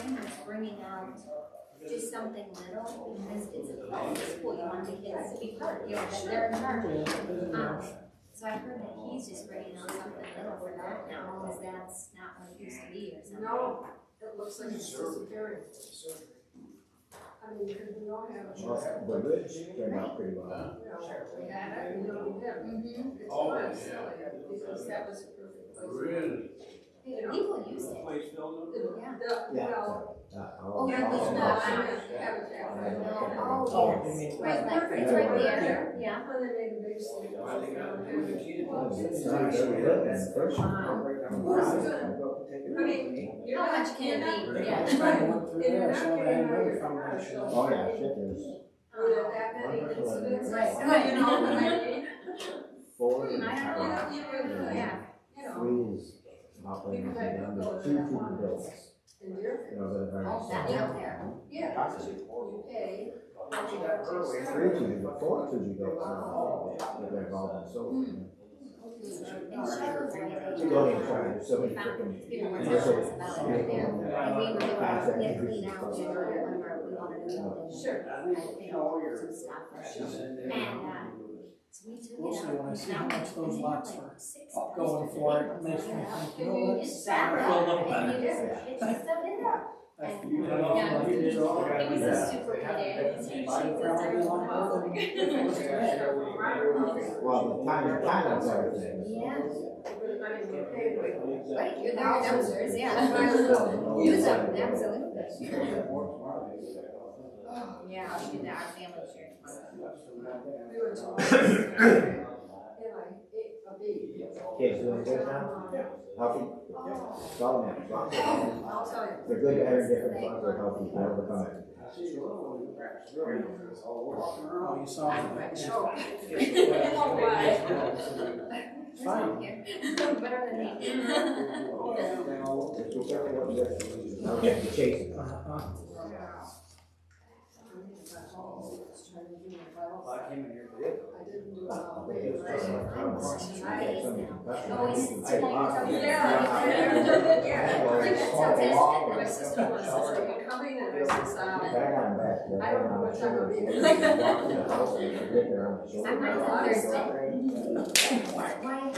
time was bringing out just something little, because it's a school, you want the kids to be part, you know, that they're in charge. So I heard that he's just bringing out something little for that now, because that's not what it used to be or something. No, it looks like it's disappearing. I mean, because we all have a chance. The rich came out pretty well. We had it, we know we did. It's kind of silly, because that was a perfect place. Really? People use it. Place filled up? Yeah. Well, Oh, yeah, no, no, I oh, yes. Right, like, it's right there, yeah. when they made a big city. I think I put the key in. I mean, you're How not. much can it be? you're Yeah. not- Oh, yeah, shit is. Were there that many incidents? Right. You know, what I mean? 4 I don't know. Yeah. You know, Three is operating down to 2 bills. in Deerfield. You know, that are Oh, that's out there. Yeah, you pay. Three 2 bills, 4 2 bills. They're involved in so. In Charlotte, You don't even try to, so many freaking. people were telling us about it right there. And we were doing, we had clean out, you know, one of our, we wanted to do it. Sure. I think some stuff for sure. And, so we took We'll it see out. when I see how much those And lots like are 6 going for. It makes me think, you know, You let's just grab feel a it, little and better. you just get your stuff in there. It It was a super good day. Well, the time is everything. Yeah. I mean, you pay with. Right, you're there downstairs, yeah. Use them, absolutely. Yeah, we did that, our family shared. We were told. And I ate a bee. Kids doing good now? Healthy? Solid man. I'll tell you. They're good, better, different, as long as they're healthy, they overcome it. Oh, you saw it. Sure. Fine. Better than me. Just be careful what you do. Now we have to chase it. I came in here today. I didn't do it all. Oh, he's My sister was coming and I said, I got them back. I don't know what time of I might have Thursday.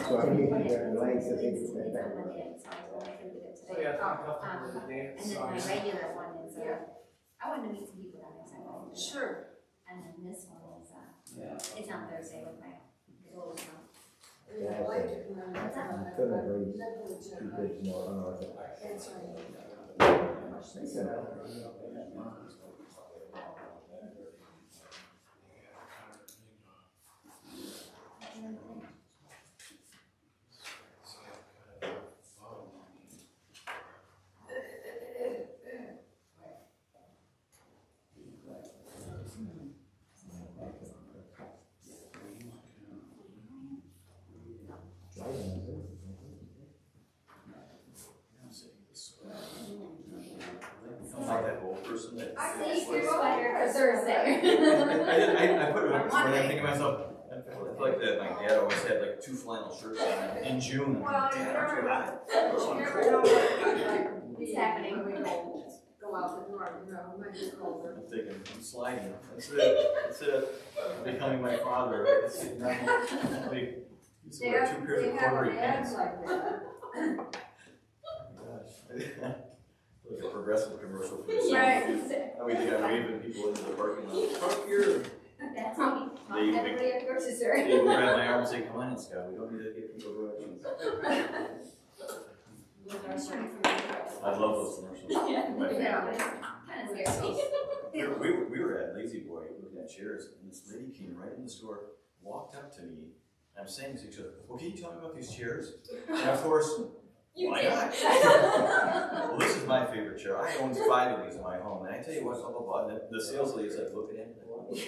So I need to get the legs to think. And then my regular one is, I wanted to meet some people down there. Sure. And then this one is, it's on Thursday with my little son. I liked it when I was Couldn't agree. Two kids more unorthodox. That's right. I'm not that old person that. I see your sweater for Thursday. I put it up this morning, I'm thinking to myself, I feel like that my dad always had like 2 flannel shirts on in June. Well, Dad, aren't you hot? you never know what It's happening. when we go out the door, you know, it might be colder. I'm thinking, I'm sliding. That's it. Becoming my father. That's it. Used to wear 2 pairs of corduroy pants. Like that. Gosh. Like a progressive commercial. For Right. How we think I'm waving people into the parking lot. Park here. That's me. Everybody at the grocery store. They would grab my arm and say, come on in, Scott. We don't need to get people directions. I love those commercials. My family. Kind of scary. We were at Lazy Boy looking at chairs, and this lady came right in the store, walked up to me. I'm saying, she goes, well, can you tell me about these chairs? And of course, why not? Well, this is my favorite chair. I own 5 of these in my home, and I tell you what, blah, blah, blah. And the sales lady's like looking at me.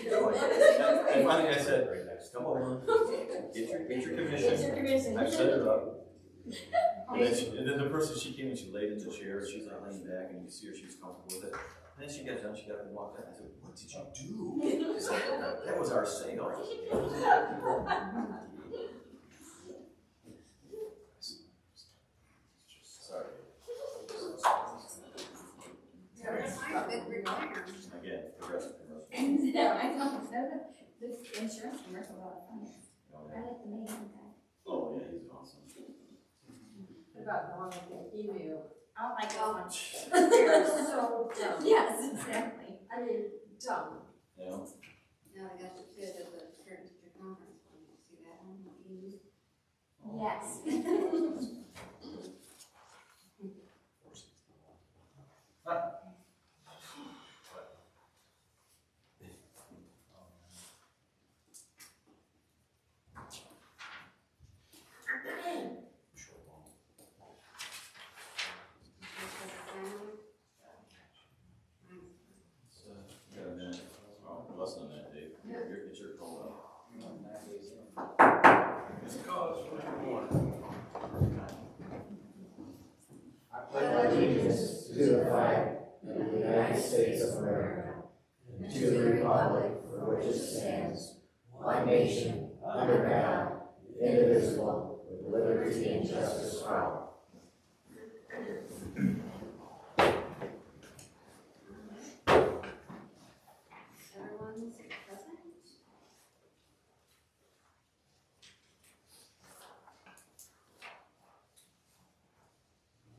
And finally I said, come over, get your commission. I set it up. And then the person, she came and she laid in the chair, she's like laying back, and you see her, she was comfortable with it. And then she got done, she got up and walked out. I said, what did you do? She's like, that was our sale. Sorry. progressive commercial. I know, this insurance commercial, a lot of fun. I like the main guy. Oh, yeah, he's awesome. What about the one with the email? I don't like that one. They're so dumb. Yes, exactly. I mean, dumb. Yeah. Now I got to fit at the parent teacher conference, when you see that on the email. Yes. You got a minute. Oh, less than that, Dave. It's your call up. I pledge allegiance to the flag of the United States of America, and to the republic for which it stands, one nation, under God, indivisible, with liberty and justice for all. Everyone's present?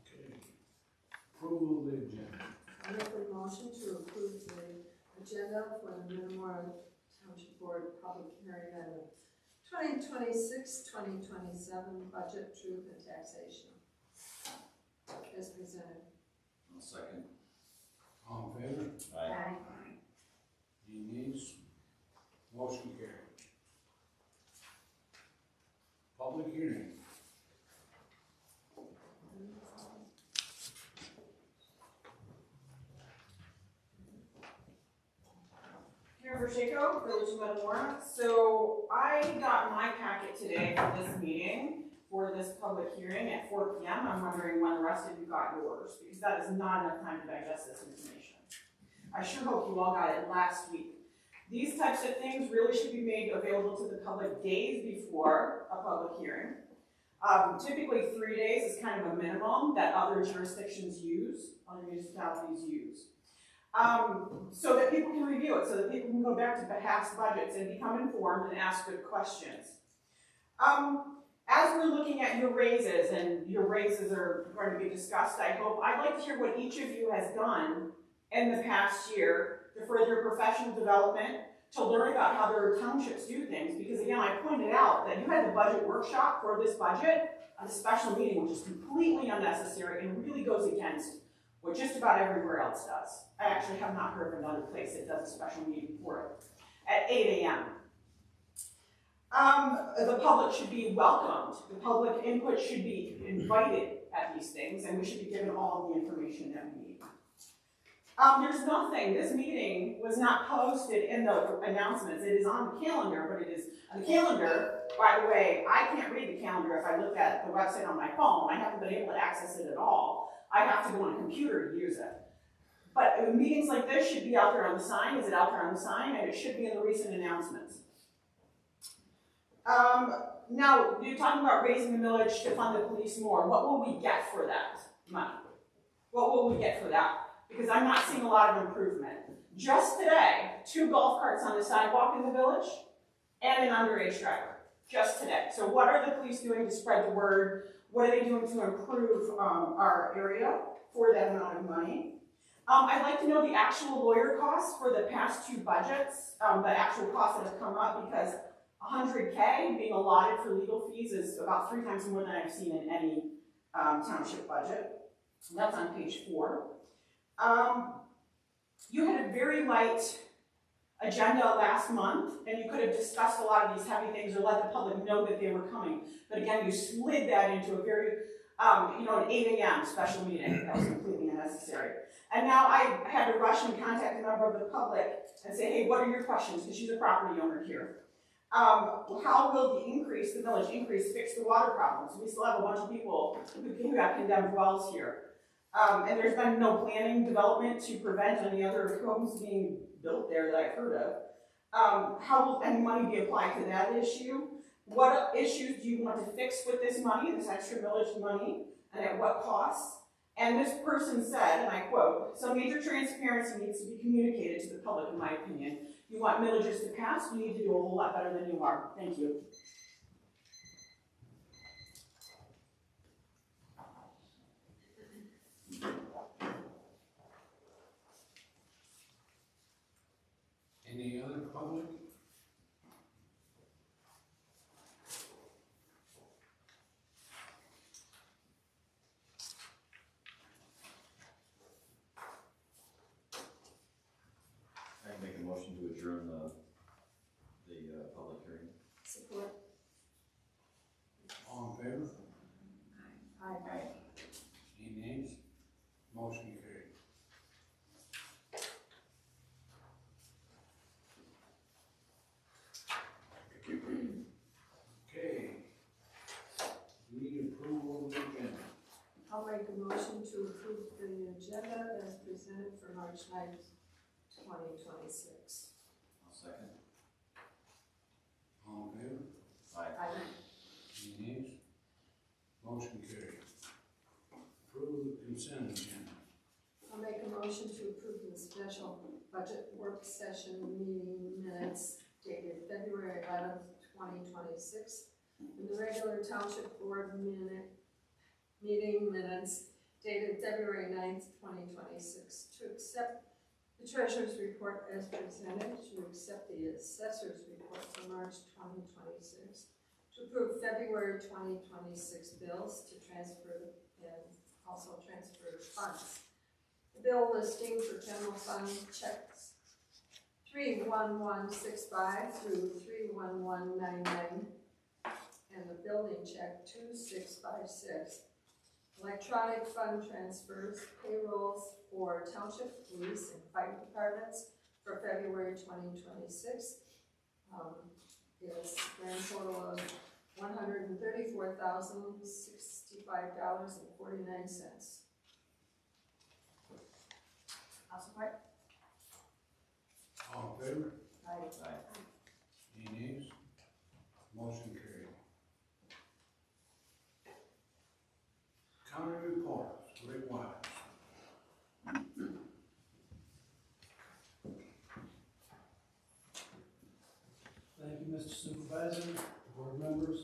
Okay. Approval of the agenda. I make a motion to approve the agenda for the Metamora Township Board public hearing on the 2026-2027 budget, truth, and taxation. As presented. I'll second. All in favor? Aye. Any nays? Motion carried. Public hearing. Karen Vershako, Village of Metamora. So I got my packet today for this meeting, for this public hearing at 4 p.m. I'm wondering when the rest of you got yours, because that is not enough time to digest this information. I sure hope you all got it last week. These types of things really should be made available to the public days before a public hearing. Typically 3 days is kind of a minimum that other jurisdictions use, other municipalities use. So that people can review it, so that people can go back to past budgets and become informed and ask good questions. As we're looking at your raises, and your raises are going to be discussed, I'd like to hear what each of you has done in the past year to further your professional development, to learn about how their townships do things, because again, I pointed out that you had the budget workshop for this budget, a special meeting, which is completely unnecessary and really goes against what just about everywhere else does. I actually have not heard of another place that does a special meeting for it at 8 a.m. The public should be welcomed. The public input should be invited at these things, and we should be given all of the information that we need. There's nothing, this meeting was not posted in the announcements. It is on the calendar, but it is on the calendar. By the way, I can't read the calendar if I look at the website on my phone. I haven't been able to access it at all. I have to go on a computer to use it. But meetings like this should be out there on the sign. Is it out there on the sign? And it should be in the recent announcements. Now, you're talking about raising the millage to fund the police more. What will we get for that money? What will we get for that? Because I'm not seeing a lot of improvement. Just today, 2 golf carts on the sidewalk in the village and an underage driver. Just today. So what are the police doing to spread the word? What are they doing to improve our area for that amount of money? I'd like to know the actual lawyer costs for the past 2 budgets, the actual costs that have come up, because $100K being allotted for legal fees is about 3 times more than I've seen in any township budget. That's on page 4. You had a very light agenda last month, and you could have discussed a lot of these heavy things or let the public know that they were coming. But again, you slid that into a very, an 8 a.m. special meeting. That was completely unnecessary. And now I had to rush and contact a member of the public and say, hey, what are your questions? Because she's a property owner here. How will the village increase, fix the water problems? We still have a bunch of people who have condemned wells here. And there's been no planning development to prevent any other homes being built there that I've heard of. How will any money be applied to that issue? What issues do you want to fix with this money, this extra village money, and at what cost? And this person said, and I quote, some major transparency needs to be communicated to the public, in my opinion. You want millages to pass, you need to do a whole lot better than you are. Thank you. Any other public? I can make a motion to adjourn the public hearing. Support. All in favor? Aye. Any nays? Motion carried. Okay. Need approval of the agenda. I'll make a motion to approve the agenda as presented for March 9th, 2026. I'll second. All in favor? Aye. Any nays? Motion carried. Approve the consent agenda. I'll make a motion to approve the special budget work session meeting minutes dated February 11th, 2026, and the regular township board meeting minutes dated February 9th, 2026, to accept the treasurer's report as presented, to accept the assessor's report for March 2026, to approve February 2026 bills, to transfer and also transfer funds. The bill listing for general fund checks 31165 through 31199, and the building check 2656. Electronic fund transfers, payrolls for township, police, and fire departments for February 2026 is a grand total of $134,065.49. I'll support. All in favor? Aye. Any nays? Motion carried. County reports, Rick Wise. Thank you, Mr. Supervisor, board members.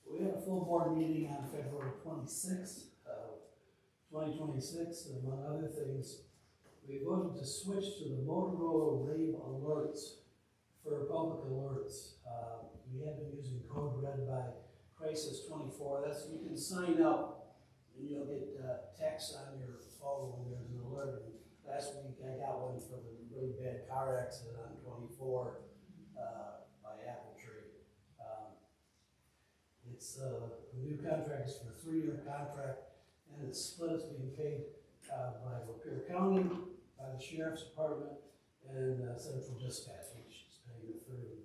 We had a full board meeting on February 26th, 2026, and among other things, we voted to switch to the Motorola Rave Alerts for public alerts. We had been using code red by Crisis 24. That's, you can sign up and you'll get text on your phone when there's an alert. And last week I got one for the really bad car accident on 24 by Apple Tree. It's a new contract, is for a 3-year contract, and it's split. It's being paid by Lapeer County, by the Sheriff's Department, and Central Dispatch, which is paying a third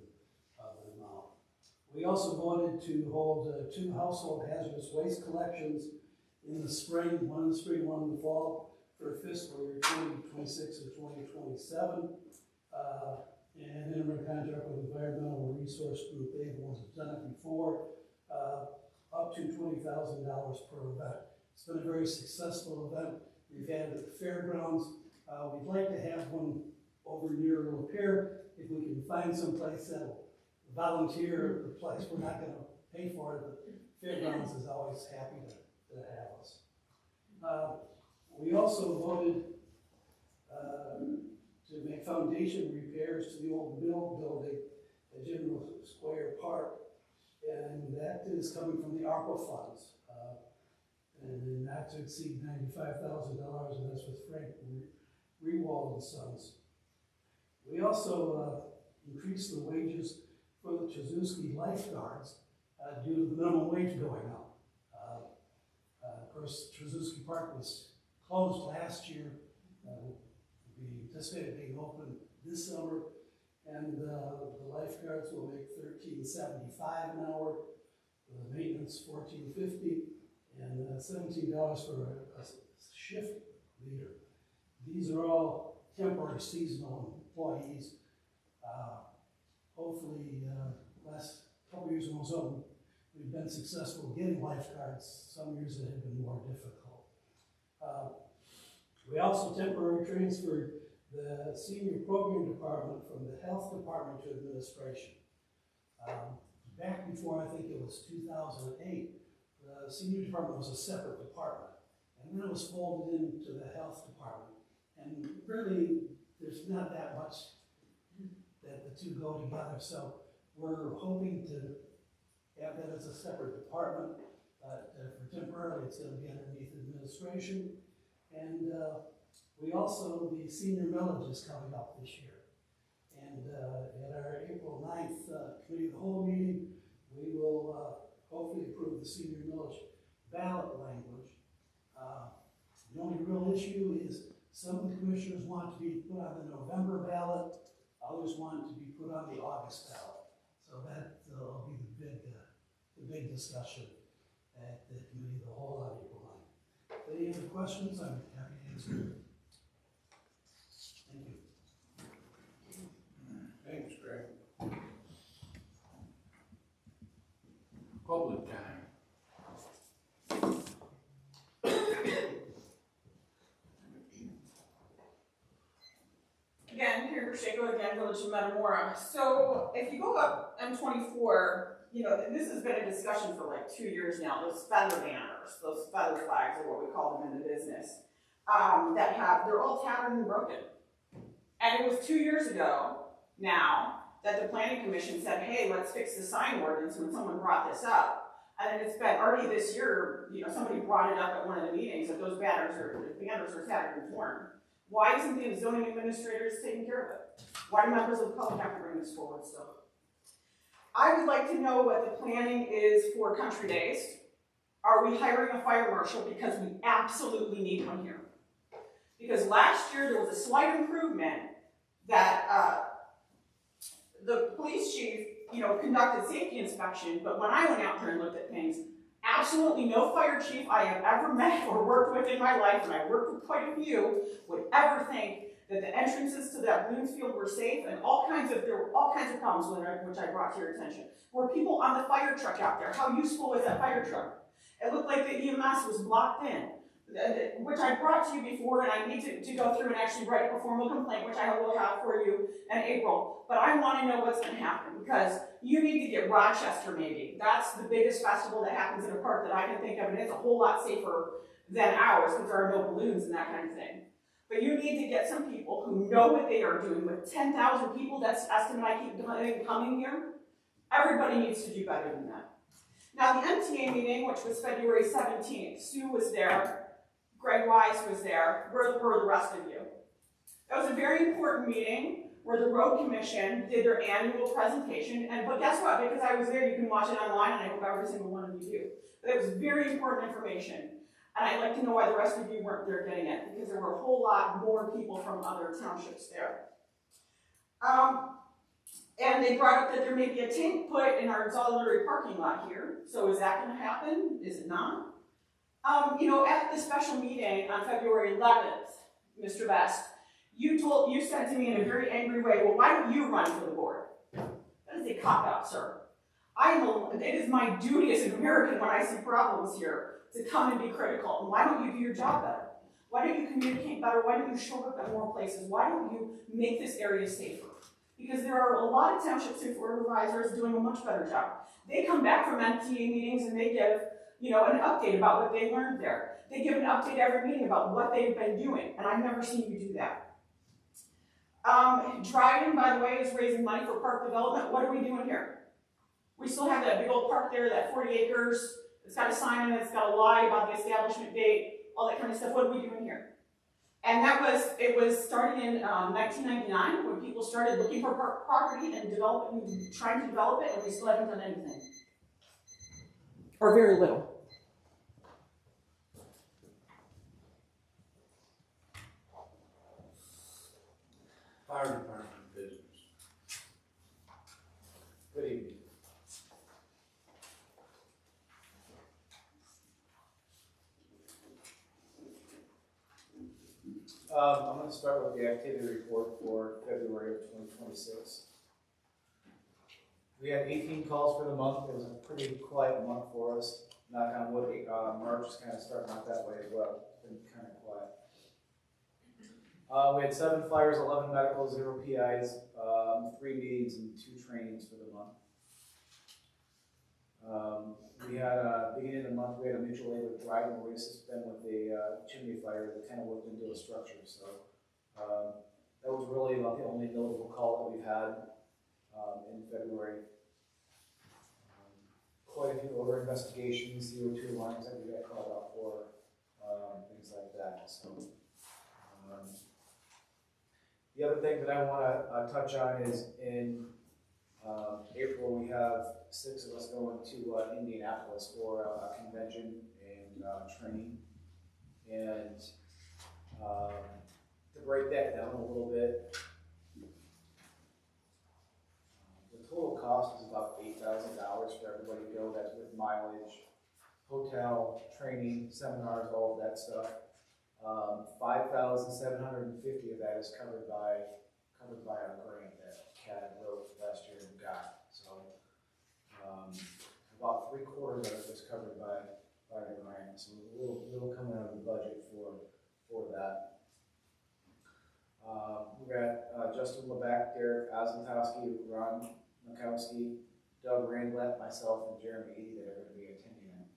of the amount. We also voted to hold 2 household hazardous waste collections in the spring, one in the spring, one in the fall, for fiscal year 2026 and 2027. And then we're in contract with Environmental Resource Group. They've the ones that have done it before, up to $20,000 per event. It's been a very successful event. We've had it at the fairgrounds. We'd like to have one over near Lapeer if we can find some place that'll volunteer the place. We're not going to pay for it, but fairgrounds is always happy to have us. We also voted to make foundation repairs to the old mill building at General Square Park, and that is coming from the ARPA funds. And not to exceed $95,000, and that's with Frank Rewald and Sons. We also increased the wages for the Trazuski lifeguards due to the minimum wage going up. Of course, Trazuski Park was closed last year. We anticipated being open this summer, and the lifeguards will make $13.75 an hour, the maintenance $14.50, and $17 for a shift leader. These are all temporary seasonal employees. Hopefully, last couple years when I was open, we've been successful getting lifeguards. Some years it had been more difficult. We also temporarily transferred the senior program department from the health department to administration. Back before, I think it was 2008, the senior department was a separate department. And then it was folded into the health department. And really, there's not that much that the two go together. So we're hoping to have that as a separate department. For temporarily, it's going to be underneath administration. And we also, the senior millage is coming up this year. And at our April 9th committee of the whole meeting, we will hopefully approve the senior millage ballot language. The only real issue is some of the commissioners want to be put on the November ballot, others want to be put on the August ballot. So that will be the big discussion at the committee of the whole on April 9th. Any other questions? I'm happy to answer. Thank you. Thanks, Greg. Public time. Again, here Pacheco again, Village of Metamora. So if you go up M24, you know, this has been a discussion for like 2 years now, those feather banners, those feather flags are what we call them in the business, they're all tattered and broken. And it was 2 years ago now that the planning commission said, hey, let's fix the sign ordinance when someone brought this up. And then it's been already this year, you know, somebody brought it up at one of the meetings that those banners are tattered and torn. Why isn't the zoning administrators taking care of it? Why do members of the public have to bring this forward still? I would like to know what the planning is for Country Days. Are we hiring a fire marshal? Because we absolutely need one here. Because last year there was a slight improvement that the police chief, you know, conducted safety inspection, but when I went out there and looked at things, absolutely no fire chief I have ever met or worked with in my life, and I worked with quite a few, would ever think that the entrances to that Bloomsfield were safe, and there were all kinds of problems which I brought to your attention. Were people on the fire truck out there? How useful was that fire truck? It looked like the EMS was blocked in, which I brought to you before, and I need to go through and actually write a formal complaint, which I will have for you in April. But I want to know what's going to happen, because you need to get Rochester maybe. That's the biggest festival that happens in a park that I can think of, and it's a whole lot safer than ours because there are no balloons and that kind of thing. But you need to get some people who know what they are doing. With 10,000 people, that's the estimate I keep coming here. Everybody needs to do better than that. Now, the MTA meeting, which was February 17th, Sue was there, Greg Wise was there, where were the rest of you? That was a very important meeting where the road commission did their annual presentation, but guess what? Because I was there, you can watch it online, and I hope every single one of you do. But it was very important information. And I'd like to know why the rest of you weren't there getting it, because there were a whole lot more people from other townships there. And they brought up that there may be a tank put in our auxiliary parking lot here. So is that going to happen? Is it not? You know, at the special meeting on February 11th, Mr. Best, you said to me in a very angry way, well, why don't you run for the board? That is a cop-out, sir. It is my duty as an American when I see problems here to come and be critical. And why don't you do your job better? Why don't you communicate better? Why don't you show up at more places? Why don't you make this area safer? Because there are a lot of township supervisors doing a much better job. They come back from MTA meetings and they give, you know, an update about what they learned there. They give an update every meeting about what they've been doing, and I've never seen you do that. Dryden, by the way, is raising money for park development. What are we doing here? We still have that big old park there, that 40 acres. It's got a sign on it, it's got a lie about the establishment date, all that kind of stuff. What are we doing here? And it was starting in 1999 when people started looking for property and trying to develop it, and we still haven't done anything. Or very little. Fire department business. Good evening. I'm going to start with the activity report for February of 2026. We had 18 calls for the month. It was a pretty quiet month for us. Knock on wood, March is kind of starting out that way as well. It's been kind of quiet. We had 7 fires, 11 medical, 0 PIs, 3 meetings and 2 trainings for the month. We had, beginning of the month, we had a mutual aid with Dryden Road. This has been with the chimney fire that kind of worked into a structure, so that was really about the only notable call that we've had in February. Quite a few other investigations, CO2 lines that we got called out for, things like that. So the other thing that I want to touch on is in April, we have 6 of us going to Indianapolis for a convention and training. And to break that down a little bit, the total cost is about $8,000 for everybody to go. That's with mileage, hotel, training, seminars, all of that stuff. 5,750 of that is covered by our grant that CAD wrote last year and got. So about 3/4 of it was covered by the grant. So a little coming out of the budget for that. We got Justin Leback, Derek Ozentowski, Ron Mikowski, Doug Randlett, myself, and Jeremy Eady that are going to be attending it.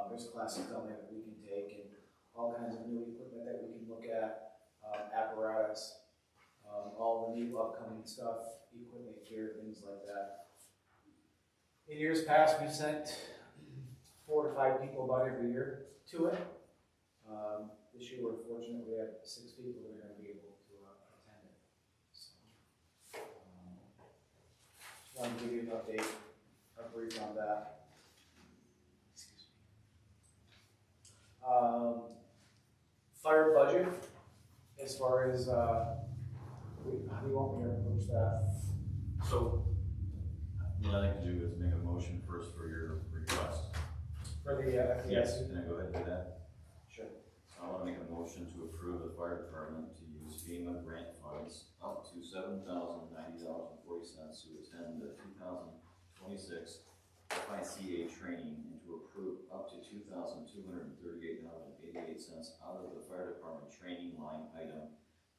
There's classes down there that we can take and all kinds of new equipment that we can look at, apparatus, all the new upcoming stuff, equipment gear, things like that. In years past, we've sent 4 to 5 people about every year to it. This year, we're fortunate we have 6 people that are going to be able to attend it. So, just wanted to give you an update, a brief on that. Excuse me. Fire budget, as far as, how do you want me to approach that? So, what I'd like to do is make a motion first for your request. For the FDS? Can I go ahead and do that? Sure. I want to make a motion to approve the fire department to use FEMA grant funds up to $7,090.40 to attend the 2026 FICA training and to approve up to $2,238.88 out of the fire department training line item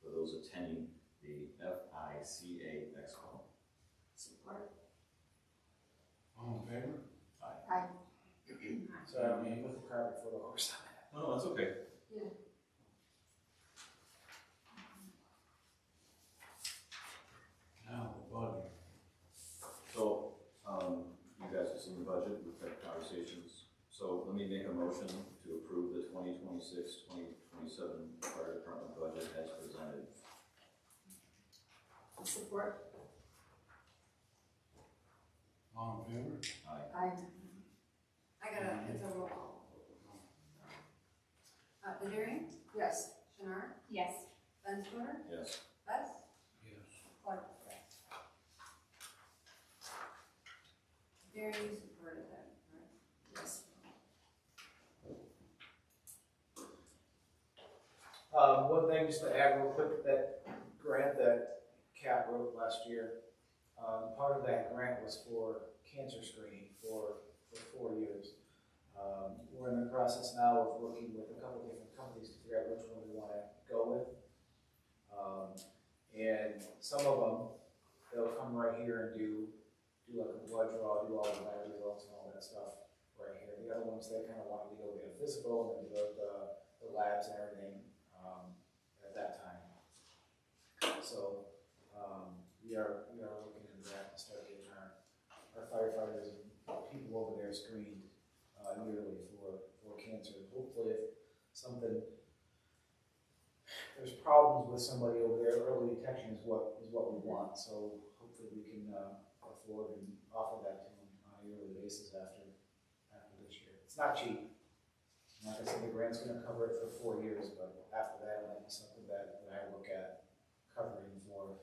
for those attending the FICA Expo. Support. All in favor? Aye. Sorry, I'm going to put the cart before the horse on that. No, that's okay. Yeah. Now, the budget. So, you guys have seen the budget, we've had conversations. So let me make a motion to approve the 2026-2027 fire department budget as presented. Support. All in favor? Aye. It's a roll call. Derderian, Yes. Chouinard, Yes. Benscoter, Yes. Bess, Yes. Clark. Derderian, you supported that, right? Yes. One thing just to add real quick, that grant that Cat wrote last year, part of that grant was for cancer screening for 4 years. We're in the process now of working with a couple different companies to figure out which one we want to go with. And some of them, they'll come right here and do like a blood draw, do all the lab results and all that stuff right here. The other ones, they kind of wanted to go get a physical and then do the labs and everything at that time. So we are looking into that to start getting our firefighters and people over there screened yearly for cancer. Hopefully, if there's problems with somebody over there, early detection is what we want. So hopefully we can afford and offer that to them on a yearly basis after this year. It's not cheap. Like I said, the grant's going to cover it for 4 years, but after that, it might be something that I look at covering for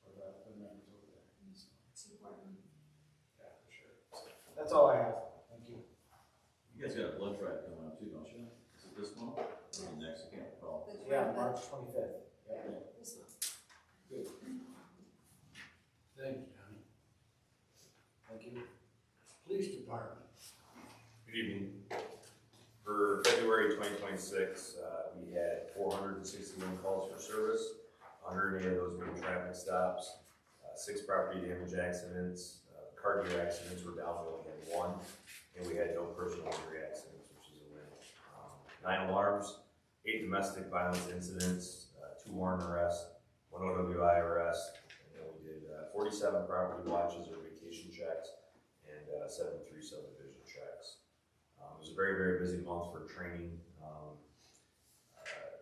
the members over there. So, It's important. yeah, for sure. So, that's all I have. Thank you. You guys got a blood drive coming up too, don't you? Is it this month? Or next, I can't recall. Yeah, March 25th. Yeah. This one. Good. Thanks, Johnny. Thank you. Police department. Good evening. For February 2026, we had 400 161 calls for service, 108 of those being traffic stops, 6 property damage accidents, car gear accidents were down, we only had 1, and we had no personal injury accidents, which is a win. 9 alarms, 8 domestic violence incidents, 2 warrant arrests, 1 OWI arrest, and then we did 47 property watches or vacation checks, and 73 subdivision checks. It was a very, very busy month for training.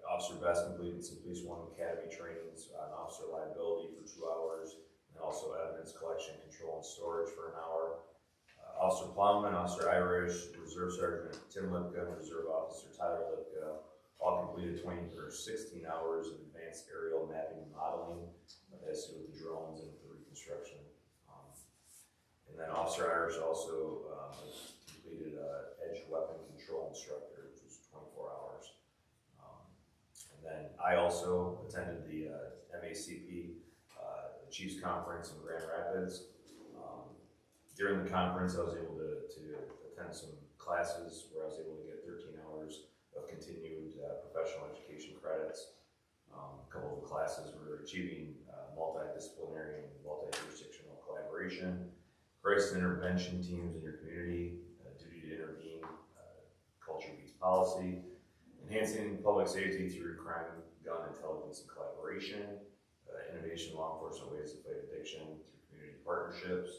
Officer Best completed some Police One Academy trainings on officer liability for 2 hours, and also evidence collection, control, and storage for an hour. Officer Plowman, Officer Irish, Reserve Sergeant Tim Lipka, and Reserve Officer Tyler Lipka all completed 16 hours of advanced aerial mapping and modeling. That has to do with the drones and with the reconstruction. And then Officer Irish also completed edge weapon control instructor, which was 24 hours. And then I also attended the MACP the Chiefs Conference in Grand Rapids. During the conference, I was able to attend some classes where I was able to get 13 hours of continued professional education credits. A couple of the classes were achieving multidisciplinary and multi-jurisdictional collaboration, crisis intervention teams in your community, duty to intervene, culture beats policy, enhancing public safety through crime, gun intelligence and collaboration, innovation law enforcement ways to fight addiction through community partnerships.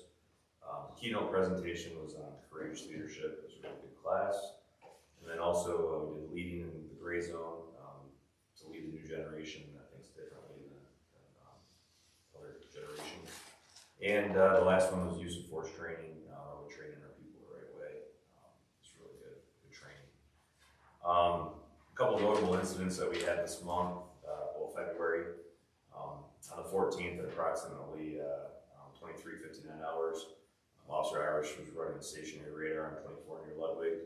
The keynote presentation was on courageous leadership. It was a really good class. And then also we did leading in the gray zone to lead the new generation that thinks differently than other generations. And the last one was use of force training. We're training our people the right way. It's really good training. A couple of notable incidents that we had this month, February. On the 14th at approximately 23:59 hours, Officer Irish was running the stationary radar on 24 near Ludwig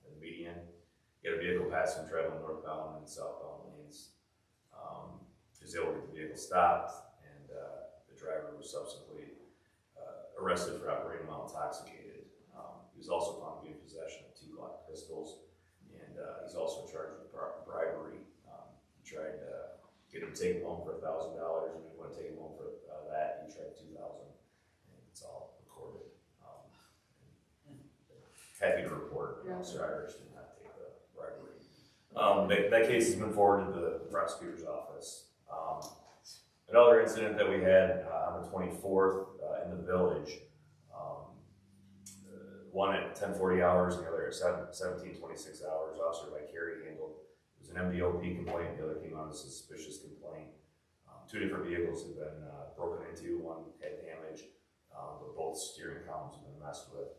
in the median. He had a vehicle passing traveling northbound and southbound lanes. He was able to get the vehicle stopped, and the driver was subsequently arrested for operating while intoxicated. He was also found to be in possession of 2 Glock pistols, and he's also charged with bribery. He tried to get him to take him home for $1,000, and he wouldn't take him home for that. He tried $2,000, and it's all recorded. Happy to report, Officer Irish did not take the bribery. That case has been forwarded to the prosecutor's office. Another incident that we had on the 24th in the village, one at 10:40 hours and the other at 17:26 hours, Officer Vicari handled. It was an MDOP complaint, the other came out as a suspicious complaint. 2 different vehicles have been broken into, one had damage, but both steering columns have been messed with.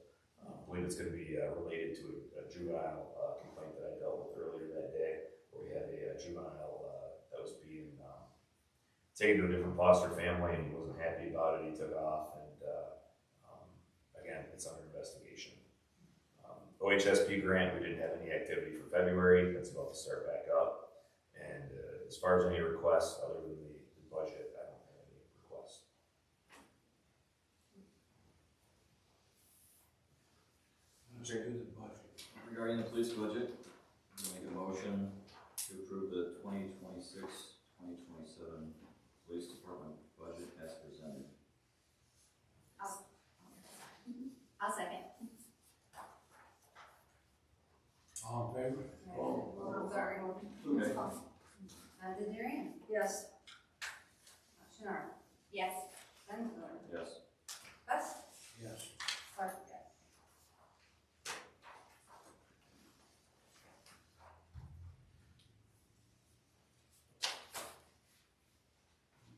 I believe it's going to be related to a juvenile complaint that I dealt with earlier that day, where we had a juvenile that was being taken to a different foster family, and he wasn't happy about it. He took off, and again, it's under investigation. OHSP grant, we didn't have any activity for February. That's about to start back up. And as far as any requests, other than the budget, I don't have any requests. Let's do the budget. Regarding the police budget, I'm gonna make a motion to approve the 2026-2027 police department budget as presented. I'll second. All in favor? I'm sorry. Okay. Derderian, Yes. Chouinard, Yes. Benscoter, Yes. Best, Yes. Clerk, yes.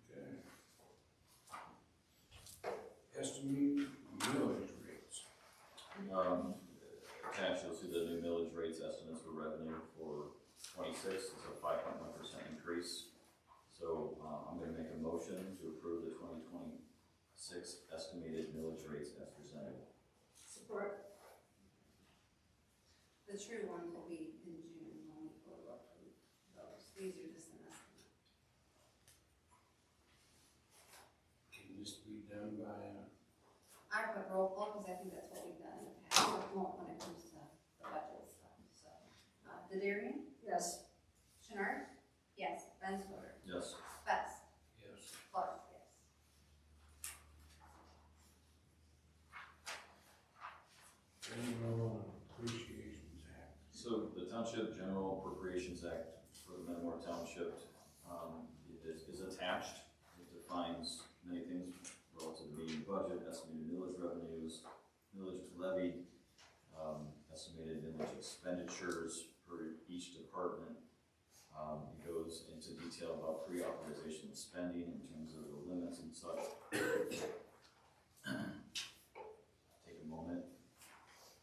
Okay. Estimated millage rates. Attached, you'll see the new millage rates estimates for revenue for 26 is a 5.1% increase. So I'm going to make a motion to approve the 2026 estimated millage rates as presented. Support. The true ones will be in June when we go up to those. These are just an estimate. Can this be done by, I put roll call because I think that's what we've done in the past, but won't when it comes to the budget stuff, so. Derderian, Yes. Chouinard, General Appropriations Act for the Metamora Township is attached. It defines many things relative to meeting budget, estimated millage revenues, millage levied, estimated millage expenditures for each department. It goes into detail about pre-authorization of spending in terms of the limits and such. Take a moment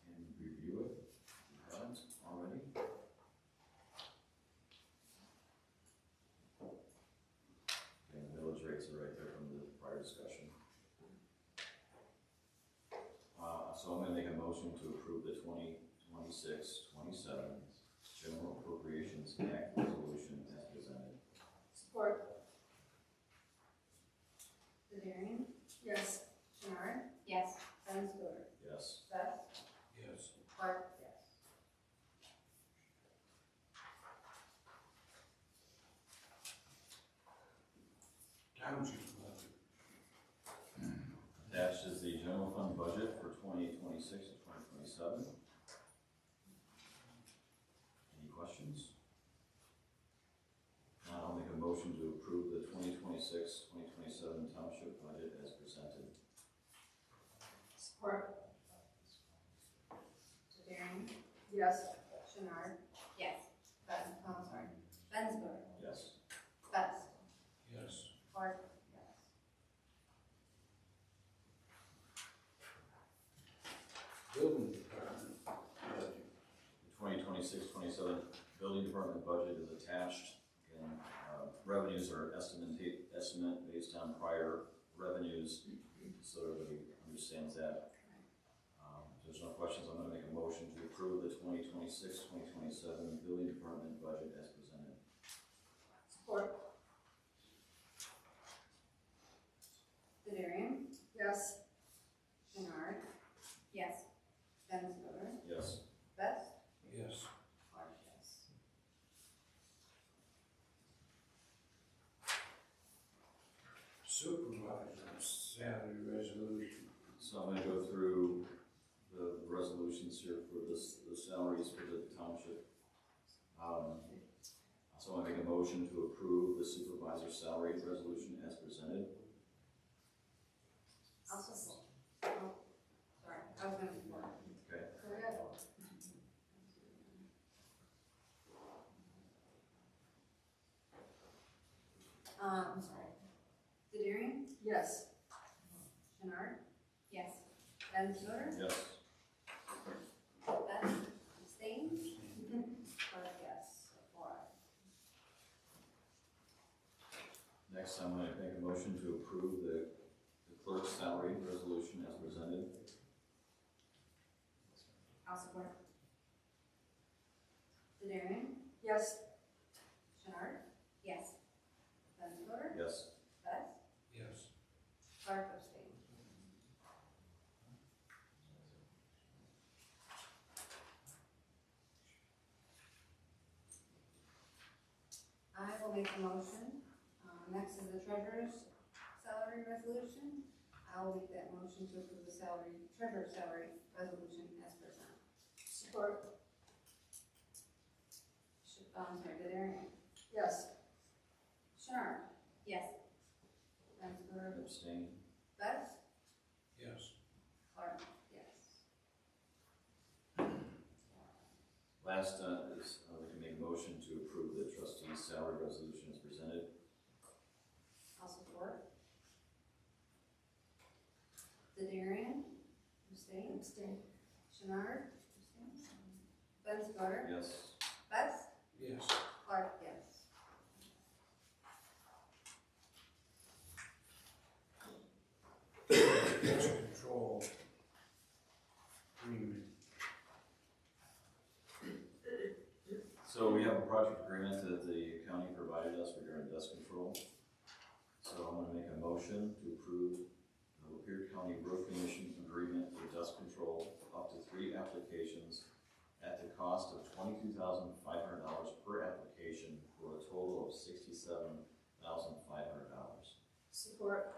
and review it, if you haven't already. And the millage rates are right there from the prior discussion. So I'm gonna make a motion to approve the 2026-27 General Appropriations Act resolution as presented. Support. Derderian, Yes. Chouinard, Yes. Benscoter, Yes. Best, Yes. Clark, yes. Township budget. Attached is the general fund budget for 2026 to 2027. Any questions? Now I'll make a motion to approve the 2026-2027 township budget as presented. Support. Derderian, Yes. Chouinard, Yes. Benscoter, Yes. Best, Yes. Clark, yes. Building department budget. The 2026-27 building department budget is attached. Again, revenues are estimate based on prior revenues, so everybody understands that. If there's no questions, I'm gonna make a motion to approve the 2026-2027 building department budget as presented. Support. Derderian, Yes. Chouinard, Yes. Benscoter, Yes. Best, Yes. Clark, yes. Supervisor salary resolution. So I'm gonna go through the resolutions here for the salaries for the township. So I make a motion to approve the supervisor salary resolution as presented. Also, oh, sorry, I was gonna support. Okay. Go ahead. I'm sorry. Derderian, Yes. Chouinard, Yes. Benscoter, Yes. Best, abstained, Clark, yes, 4 ayes. Next, I'm gonna make a motion to approve the clerk's salary resolution as presented. I'll support. Derderian, Yes. Chouinard, Yes. Benscoter, Yes. Best, Yes. Clark, abstained. I will make a motion. Next is the treasurer's salary resolution. I will make that motion to approve the treasurer's salary resolution as presented. Support. I'm sorry, Derderian, Yes. Chouinard, Yes. Benscoter, Abstain. Best, Yes. Clark, yes. Last is, we can make a motion to approve the trustee's salary resolution as presented. I'll support. Derderian, abstain. Abstain. Chouinard, abstain. Benscoter, Yes. Best, Yes. Clark, yes. Pest control agreement. So we have a project agreement that the county provided us regarding dust control. So I'm gonna make a motion to approve the Lapeer County Road Commission agreement for dust control up to 3 applications at the cost of $22,500 per application for a total of $67,500. Support.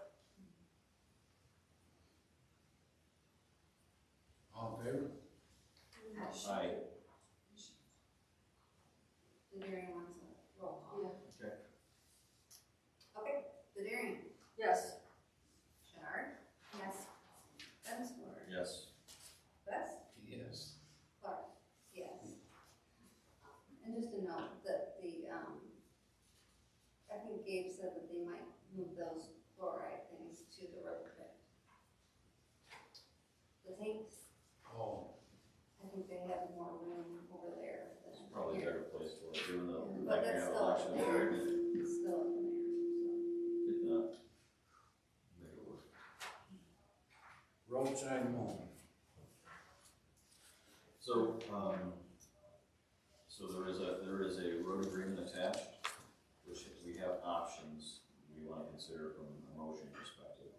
All in favor? Aye. Derderian wants a roll call. Yeah. Okay. Okay, Derderian, Yes. Chouinard, Yes. Benscoter, Yes. Best, Yes. Clark, yes. And just to note that I think Gabe said that they might move those chloride things to the road pit. The tanks, Oh, I think they have more room over there than It's probably a here. better place for it, given the, But like, we that's have still up elections, there. right? It's still up in there, Did not make it work. roadside mowing. So, so there is a road agreement attached, which we have options we want to consider from a motion perspective.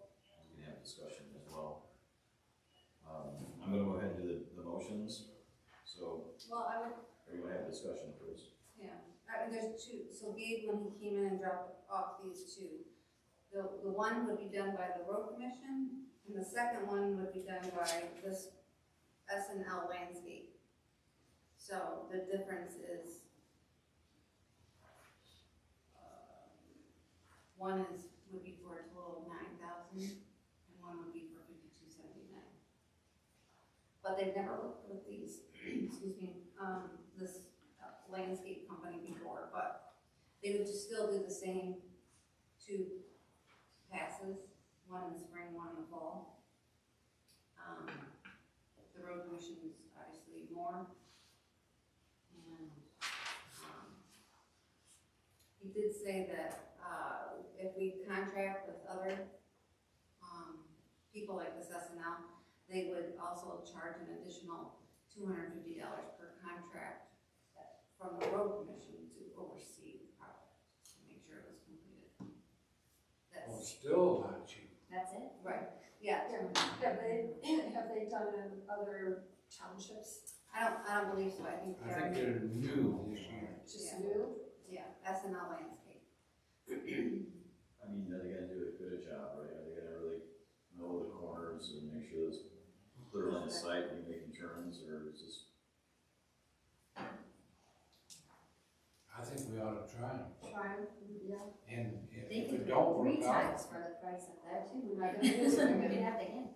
We can have discussion as well. I'm gonna go ahead and do the motions, so, so. Well, I would, or you want to have discussion first? yeah, I mean, there's two, so Gabe, when he came in and dropped off these two, the one would be done by the road commission, and the second one would be done by this S&L landscape. So the difference is, one would be for a total of $9,000, and one would be for $5,279. But they've never worked with these, excuse me, this landscape company before, but they would just still do the same two passes, one in the spring, one in the fall. The road commission is obviously more. And, he did say that, if we contract with other, people like this S&L, they would also charge an additional $250 per contract from the road commission to oversee the project, to make sure it was completed. Well, That's, still not cheap. That's it? right, yeah, Have they done in other townships? I don't believe so, I think I think they're new this year. Just Yeah. new? yeah, S&L landscape. I mean, are they gonna do a good job, right? Are they gonna really know the corners and make sure it's clear on the site when you're making turns, or is this? I think we ought to try them. Try, yeah. And if They it could don't do 3 work out, times for the price of that too. We're not gonna use it, we're gonna have to end.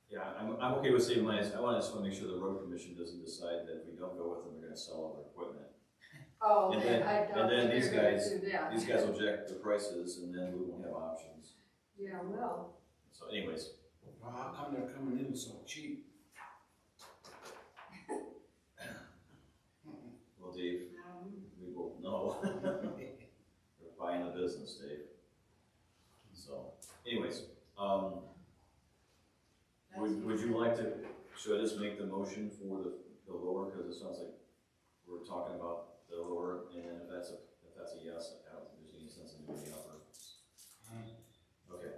Yeah, I'm okay with saving money. I just wanna make sure the road commission doesn't decide that if we don't go with them, they're gonna sell all their equipment. Oh, And then then- I don't and then think these they're gonna guys- do that. These guys will jack the prices, and then we won't have options. Yeah, well, So anyways, well, how come they're coming in so cheap? well, Dave, we both know. We're buying the business, Dave. So anyways, would you like to, should I just make the motion for the lower, because it sounds like we're talking about the lower, and if that's a yes, I don't think there's any sense in doing the upper. Okay,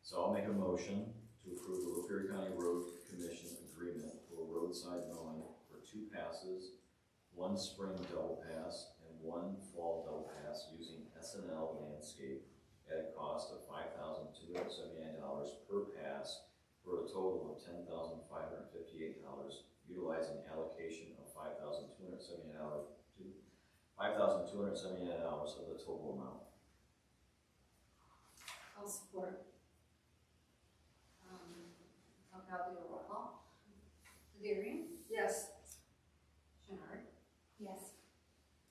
so I'll make a motion to approve the Lapeer County Road Commission agreement for roadside mowing for 2 passes, 1 spring double pass, and 1 fall double pass using S&L Landscape at a cost of $5,279 per pass, for a total of $10,558, utilizing allocation of $5,279 of the total amount. I'll support. Okay, I'll do a roll call. Derderian, Yes. Chouinard, Yes.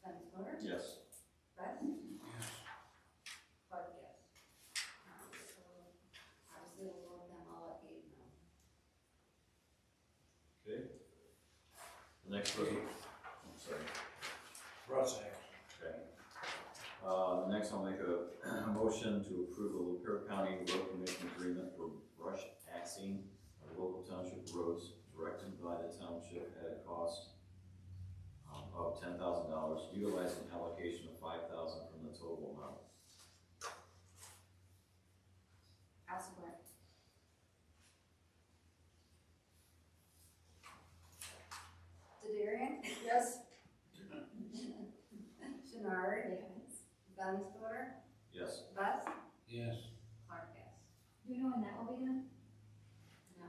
Benscoter, Yes. Best, Yes. Clark, yes. So obviously we'll go with them, I'll let Gabe know. Okay. The next one, I'm sorry. Russ act. Okay. The next I'll make a motion to approve the Lapeer County Road Commission agreement for brush axing of local township roads directed by the township at a cost of $10,000, utilizing allocation of $5,000 from the total amount. I'll support. Derderian, Yes. Chouinard, Yes. Benscoter, Yes. Best, Yes. Clark, yes. Do you know when that will be done? No.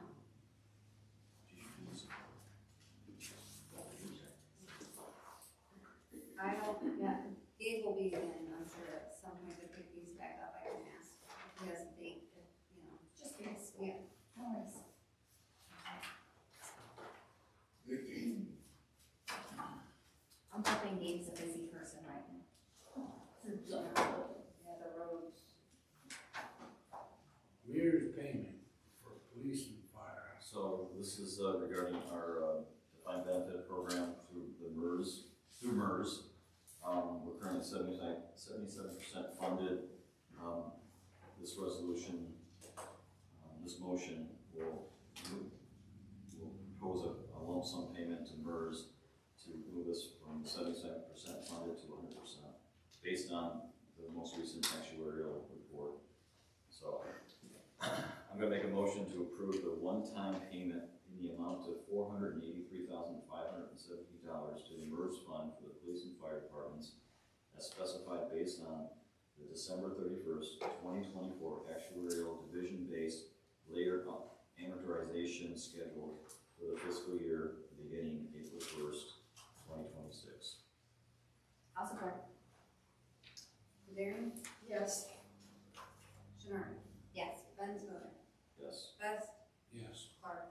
be, and I'm sure at some point to pick these back up, I can ask, if he has a date, if, you know. Just curious. Yeah. No worries. I'm hoping Dave's a busy person right now. Yeah, the roads. Mears payment for police and fire. So this is regarding our defined benefit program through the MERS, through MERS. We're currently 77% funded. This resolution, this motion will propose a lump sum payment to MERS to move us from 77% funded to 100%, based on the most recent actuarial report. So I'm gonna make a motion to approve the one-time payment in the amount of $483,570 to the MERS fund for the police and fire departments, as specified based on the December 31st, 2024 actuarial division-based layered amortization schedule for the fiscal year beginning April 1st, 2026. I'll support. Derderian, Yes. Chouinard, Yes. Benscoter, Yes. Best, Yes. Clark.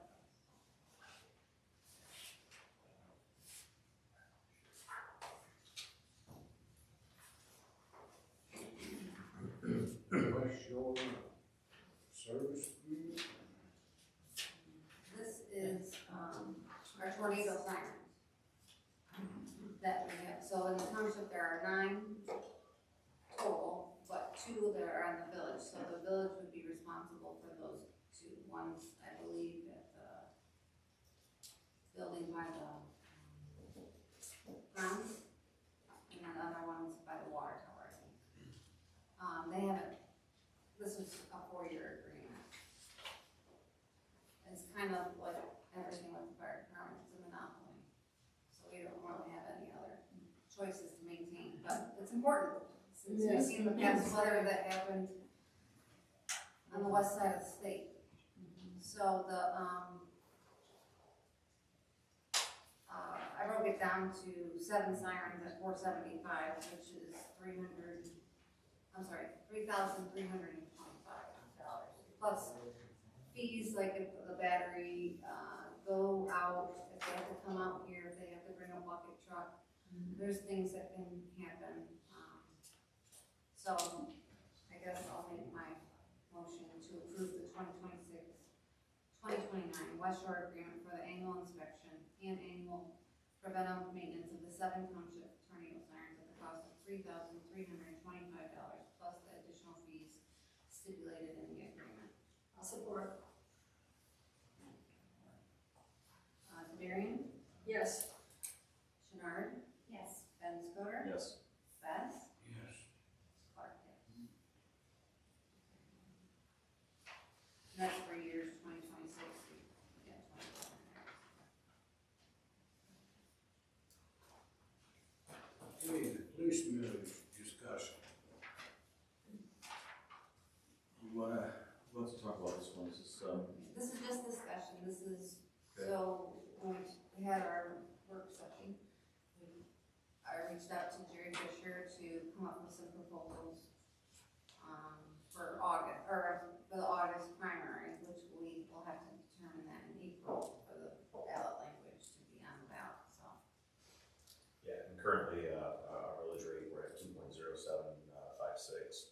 West Shore Service Agreement. This is, our tornado sirens that we have. So in the township, there are 9 total, but 2 that are in the village. So the village would be responsible for those 2. One's, I believe, at the building by the grounds, and then the other one's by the water tower, I think. They haven't, this is a 4-year agreement. It's kind of like everything with the fire department, it's a monopoly. So we don't really have any other choices to maintain, but it's important. Since we've seen the past weather that happened on the west side of the state. So the, I broke it down to 7 sirens at $475, which is $3,325. Plus fees like if the battery, go out, if they have to come out here, if they have to bring a bucket truck. There's things that can happen. So I guess I'll make my motion to approve the 2026-2029 West Shore Agreement for the annual inspection and annual preventive maintenance of the 7 township tornado sirens at the cost of $3,325 plus the additional fees stipulated in the agreement. I'll support. Derderian, Yes. Chouinard, Yes. Benscoter, Yes. Best, Yes. Clark. That's for years 2026 through 2029. Okay, the police millage discussion. Let's talk about this one. Is this, This is just discussion, this is, Okay. so, when we had our work session, I reached out to Jerry Fisher to come up with some proposals, for August, or for the August primary, which we will have to determine that in April for the ballot language to be on the ballot, so. Yeah, and currently, our millage rate, we're at 2.0756.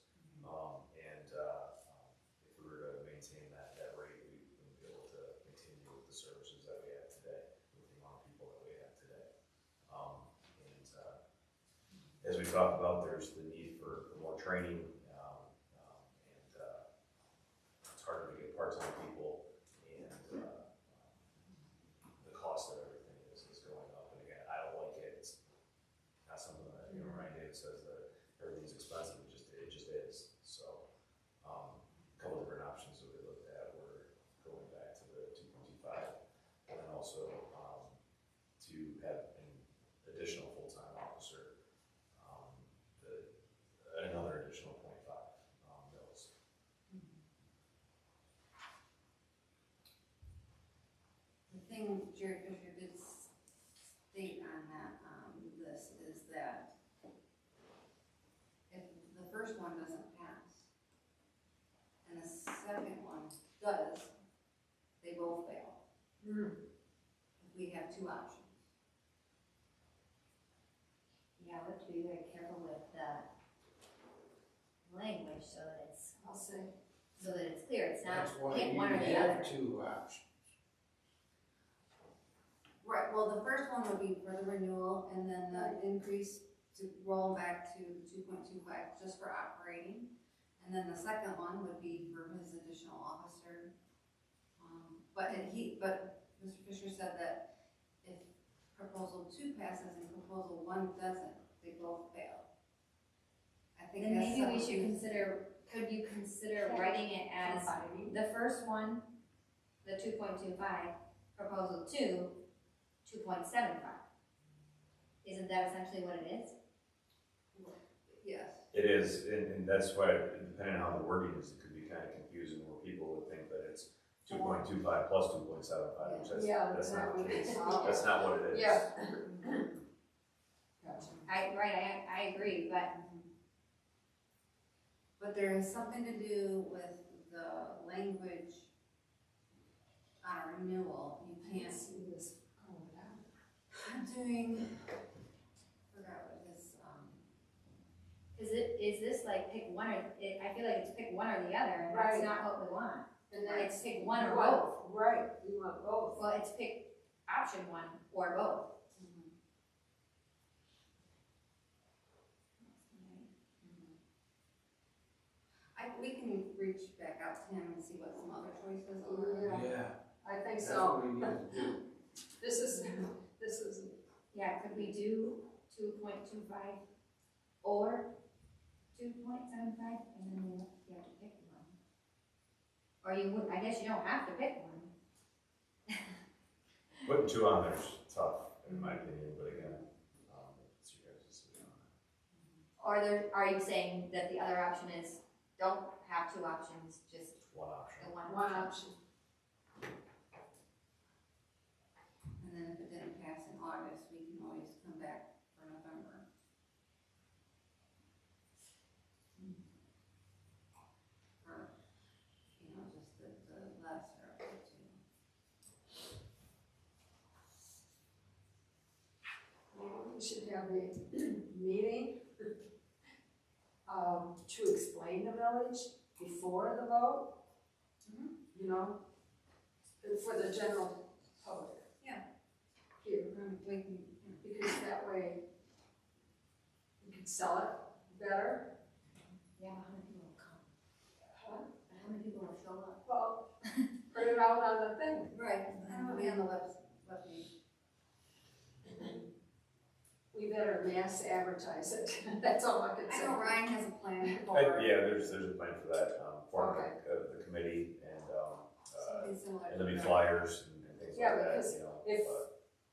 If we were to maintain that rate, we wouldn't be able to continue with the services that we have today, with the amount of people that we have today. As we talked about, there's the need for more training, it's harder to get part-time people, and the cost of everything is going up. And again, I don't like it. It's not something that, Ryan David says that everything's expensive. It just is. So, a couple different options that we looked at were going back to the 2.25, and then also to have an additional full-time officer. Another additional point Yeah, we have to be very careful with the language so that it's clear, it's not That's why pick you one or the other. have two options. Right, well, the first one would be for the renewal, and then the increase to roll back to 2.25 just for operating. And then the second one would be for his additional officer. But Mr. Fisher said that if proposal 2 passes and proposal 1 doesn't, they both fail. I think Then that's maybe we something- should could you consider writing it as the first one, the 2.25, proposal 2, 2.75? Isn't that essentially what it is? Yes. It is, and that's why, depending on how the wording is, it could be kind of confusing where people would think that it's 2.25 plus 2.75, which that's not the case. That's not what it is. Yeah. Gotcha. I agree, But there is something to do with the language on a renewal. You can't. See this going down. I'm doing, forgot what his, is this like pick one or, I feel like it's pick one or the other, and Right. that's not what we want. And then It's pick one or you both. want- Right, you want both. Well, it's pick option 1 or both. we can reach back out to him and see what some other choices are. Yeah. I think That's so. what we need to do. This is, Yeah, could we do 2.25 or 2.75, and then you have to pick one? Or you would, I guess you don't have to pick one. Putting 2 on there is tough, in my opinion, but again, it's your guys' decision on it. Are you saying that the other option is don't have 2 options, just One option. the one one option? option. And then if it didn't pass in August, we can always come back for November. Or, just the lesser of the 2. Maybe we should have a meeting to explain the village before the vote. You know, for the general public. Yeah. Here, We can, because that way we can sell it better. Yeah, how many people will come? Huh? How many people will show up? Well, put it out on the thing. right, and it'll be on the webpage. We better mass advertise it. That's all I can I say. know Ryan has a plan for Yeah, there's a plan for that, for Okay. the committee, and something similar. and there'll be to flyers and things Yeah, like that, because you know.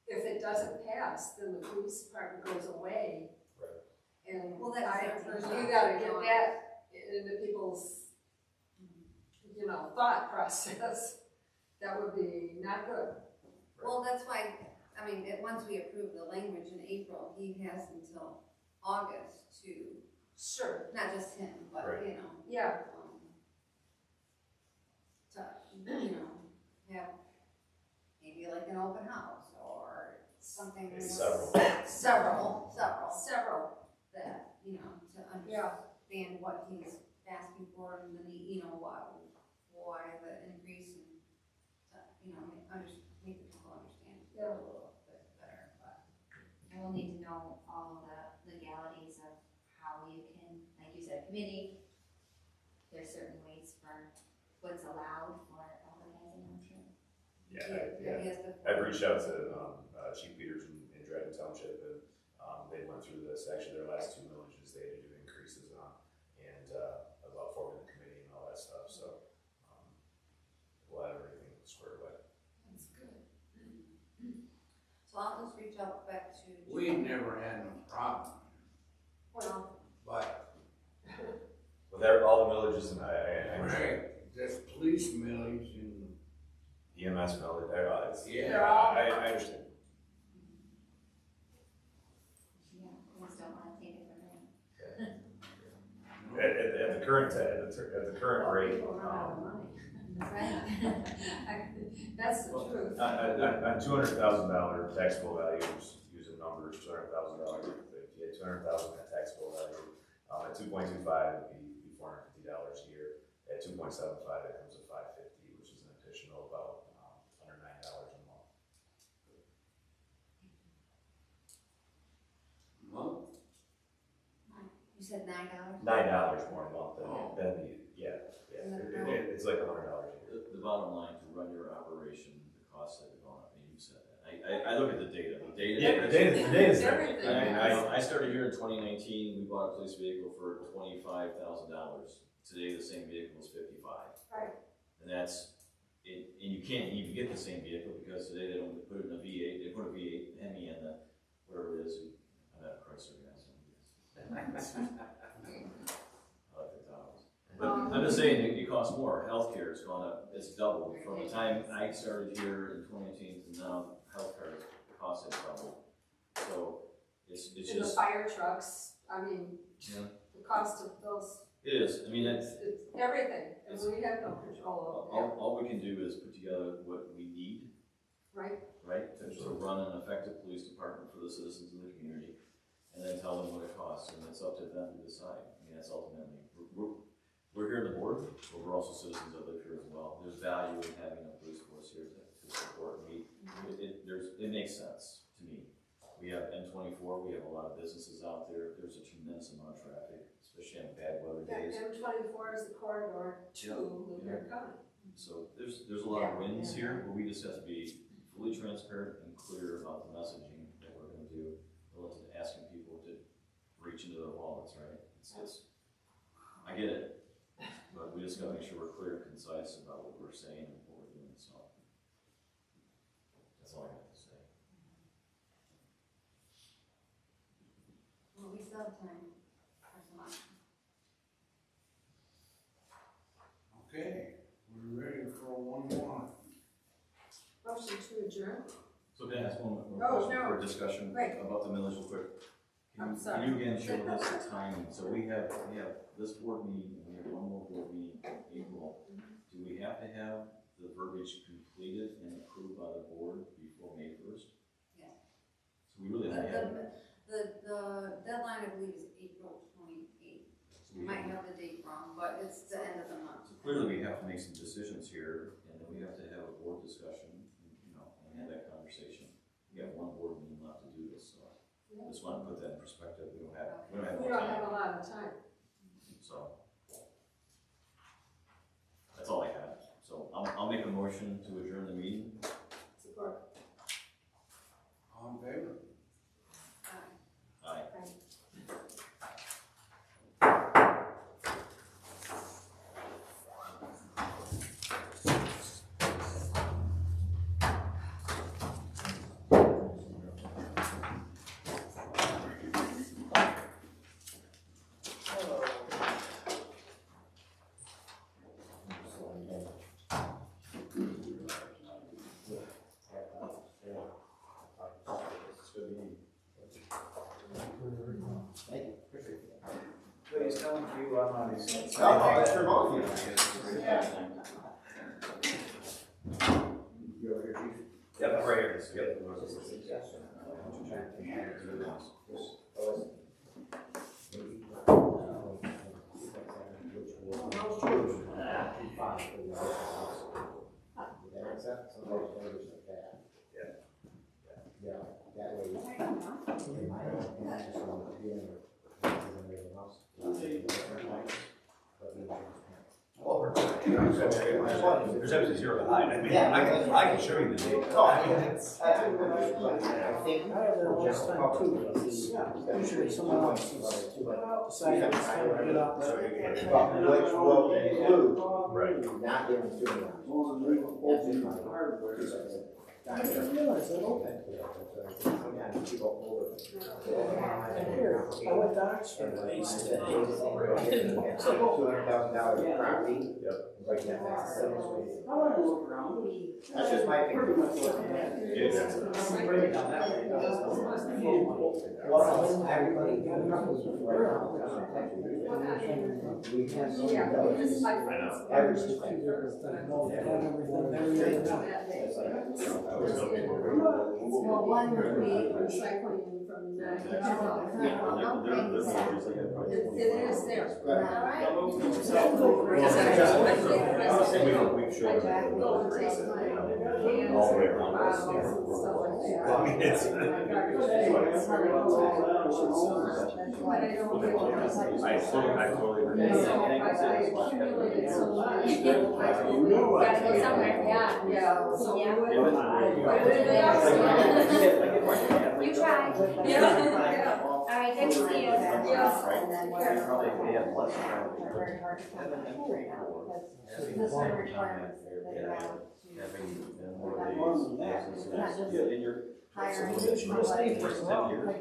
If it doesn't pass, then the police department goes away. Right. And Well, that's you gotta get that into people's, thought process. That would be not good. Well, that's why, once we approve the language in April, he has until August to, Sure. not just him, but, Right. Yeah. to, have maybe like an open house or something. Maybe several. Several that, to understand what he's asking for and the need, why the increase and, make the people understand it a little bit better, but. And we'll need to know all of the legalities of how you can, like you said, committee. There's certain ways for what's allowed for advertising, I'm sure. Yeah, He has to. I've reached out to Chief Peters in Dryden Township, and they went through this. Actually, their last 2 villages they had to do increases on, and about forming the committee and all that stuff. So we'll have everything squared away. That's good. So I'll just reach out back to. We never had no problem, Well, but, With all the villages, and I right, this police millage and, EMS village, yeah. I understand. Yeah, we just don't wanna take it for granted. At the current rate, people run out of money. Right. That's the truth. on $200,000 taxable values, using numbers, $200,000, if you had $200,000 net taxable value. At 2.25, it'd be $450 a year. At 2.75, it comes to $550, which is an additional about $109 a month. Month? You said $9? $9 more a month than the, it's like $100 a year. The bottom line, to run your operation, the costs have gone up, and you said that. I look at the data. The data's there. Everything. I started here in 2019, we bought a police vehicle for $25,000. Today, the same vehicle is $55,000. Right. And that's, and you can't even get the same vehicle because today they don't put it in a V8, they put a V8 Hemi in the, whatever it is, I'm not a Chrysler guy, so I like the Tahoes. But I'm just saying, it costs more. Healthcare has gone up, it's doubled from the time I started here in 2018 to now. Healthcare costs have doubled. So it's And the just, fire trucks, I mean, yeah, the cost of those, it is. I mean, it's everything, and we have no control over it, all we can do is put together what we need, right? right? To run an effective police department for the citizens of the community, and then tell them what it costs, and it's up to them to decide. I mean, that's ultimately, we're here in the board, but we're also citizens that live here as well. There's value in having a police force here to support me. It makes sense to me. We have M24, we have a lot of businesses out there. There's a tremendous amount of traffic, especially on bad weather days. M24 is the corridor to Lapeer County. So there's a lot of wins here, but we just have to be fully transparent and clear about the messaging that we're gonna do, relative to asking people to reach into their wallets, right? I get it, but we just gotta make sure we're clear and concise about what we're saying and what we're doing, so. That's all I have to say. Well, we still have time for some options. Okay, we're ready for one more. Motion to adjourn? So can I ask one more Oh, question no. for discussion Right. about the millage real quick? I'm sorry. Can you again show us the timing? So we have this board meeting, and we have one more board meeting in April. Do we have to have the verbiage completed and approved by the board before May 1st? Yes. So we really don't have. The deadline, I believe, is April 28th. So I we might have the date wrong, but it's the end of the month. So clearly, we have to make some decisions here, and then we have to have a board discussion, and have that conversation. We have one board meeting left to do this, so I just want to put that in perspective. We don't have We much don't time. have a lot of time. So that's all I have. So I'll make a motion to adjourn the meeting. Support. All in favor? Aye. Please tell them you on these. Oh, it's for both of you. You over here, chief? Yep, right here. Yep. There's actually zero behind. I mean, I can show you the data. Oh, I mean, that's a good question, but I think just public, usually someone wants to decide to get up. Which will include not giving student loans. That's just my hardware. I didn't realize that open. Sometimes people over. Here, I went to Oxford. $200,000 property. Yep. Like that, that's the simplest way. That's just my opinion. Bring it down that way. Well, everybody. We have. Yeah, this is my friend's. Well, one would be Recycling from It is there. Alright. We've shown that the military race is, all the way around. I mean, it's. I totally agree. So I accumulated so much. Gotta go somewhere, yeah. Yeah, so we Yeah. would. You try. Yeah. Alright, good to see you. This one requirements that they have to, hiring, like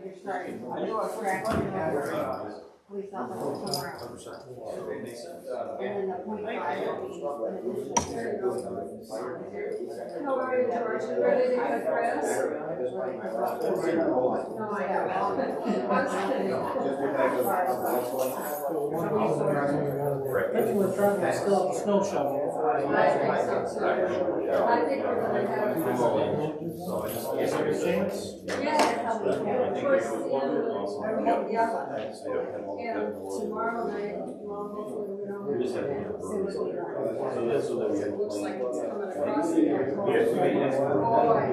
you're starting to track, police officer tomorrow. And then the .5 will be an additional. How are you, George? You ready to cut grass? No, I That's what we're trying to still have a snow shovel. I think so too. I think we're gonna have. Yeah, towards the end of the, yeah. And tomorrow night, well, hopefully we don't have to. Looks like it's coming across the. Boy,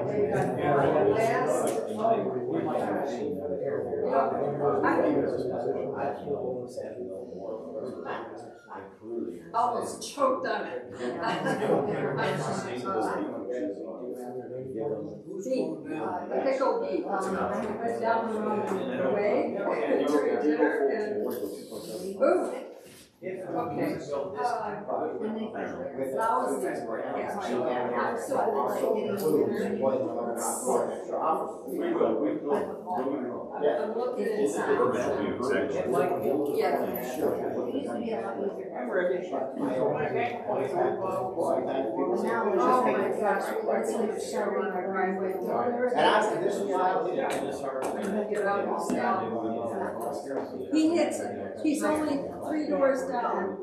they got last. Almost choked on it. Pickle beet. Went down the way, during dinner, and boom. Okay. Lousy. Yeah. I'm so I'm looking inside. Yeah. Oh my gosh, it's like showing my driveway. Get out of the. He hits it. He's only 3 doors down.